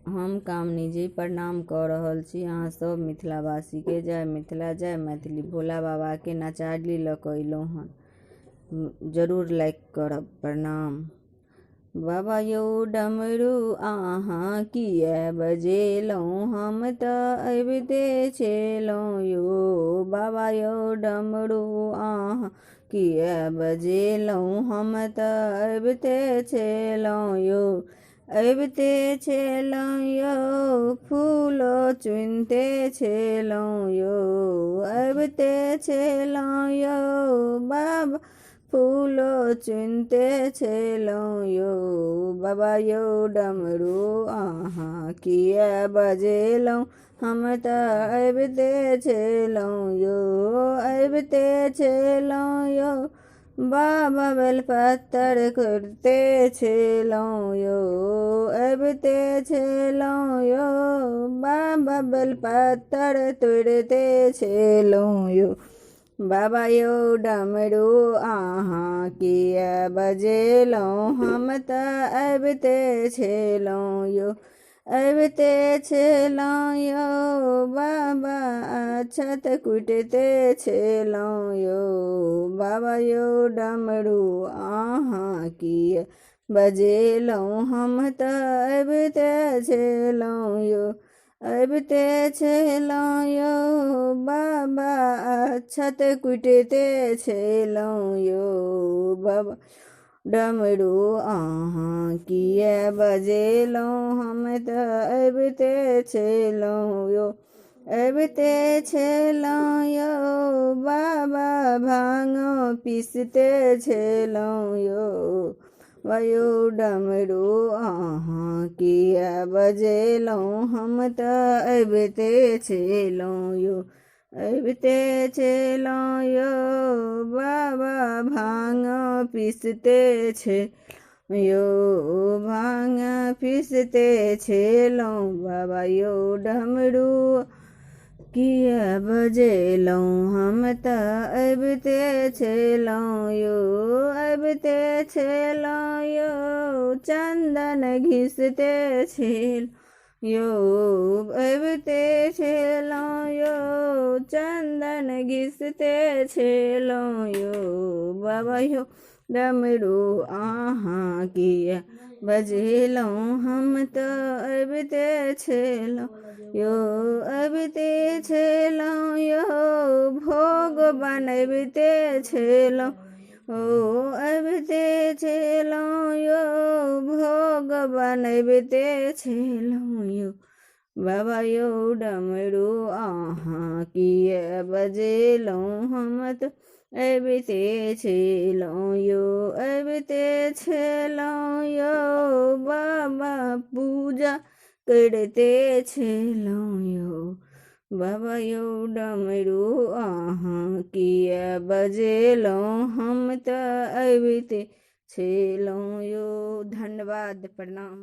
हम कामनी जी प्रणाम कऽ रहल छी अहाँ सब मिथिलावासी के। जय मिथिला जय मैथिली। भोला बाबा के नचारी लऽ कऽ अयलहुँ हन, जरूर लाइक करब। प्रणाम। बाबा यौ डमरू अहाँ किए बजेलहुँ, हम तऽ अबिते छलहुँ यौ। बाबा यौ डमरू अहाँ किए बजेलहुँ, हम तऽ अबिते छलहुँ यौ। अबिते छलहुँ यौ, फूलो चुनिते छलहुँ यौ। अबिते छलहुँ यौ बाबा, फूलो चुनिते छलहुँ यौ। बाबा यौ डमरू अहाँ किए बजेलहुँ, हम तऽ अबिते छलहुँ यौ। अबिते छलहुँ यौ बाबा, बेलपत्र खोड़िते छलहुँ यौ। अबिते छलहुँ यौ बाबा, बेलपत्र तोड़िते छलहुँ यौ। बाबा यौ डमरू अहाँ किए बजेलहुँ, हम तऽ अबिते छलहुँ यौ। अबिते छलहुँ यौ बाबा, अक्षत कुटिते छलहुँ यौ। बाबा यौ डमरू अहाँ किए बजेलहुँ, हम तऽ अबिते छलहुँ यौ। अबिते छलहुँ यौ बाबा, अक्षत कुटिते छलहुँ यौ। बाबा डमरू अहाँ किए बजेलहुँ, हम तऽ अबिते छलहुँ यौ। अबिते छलहुँ यौ बाबा, भांग पीसते छलहुँ यौ। यौ डमरू अहाँ किए बजेलहुँ, हम तऽ अबिते छलहुँ यौ। अबिते छलहुँ यौ बाबा, भांग पीसते छलहुँ यौ। भांग पीसते छलहुँ बाबा यौ डमरू किए बजेलहुँ, हम तऽ अबिते छलहुँ यौ। अबिते छलहुँ यौ चन्दन घिसते छलहुँ यौ। अबिते छलहुँ यौ चन्दन घिसते छलहुँ यौ। बाबा यौ डमरू अहाँ किए बजेलहुँ, हम तऽ अबिते छलहुँ यौ। अबिते छलहुँ यौ भोग बनबिते छलहुँ यौ। अबिते छलहुँ यौ भोग बनबिते छलहुँ यौ। बाबा यौ डमरू अहाँ किए बजेलहुँ, हम तऽ अबिते छलहुँ यौ। अबिते छलहुँ यौ बाबा, पूजा करिते छलहुँ यौ। बाबा यौ डमरू अहाँ किए बजेलहुँ, हम तऽ अबिते छलहुँ यौ। धन्यवाद। प्रणाम।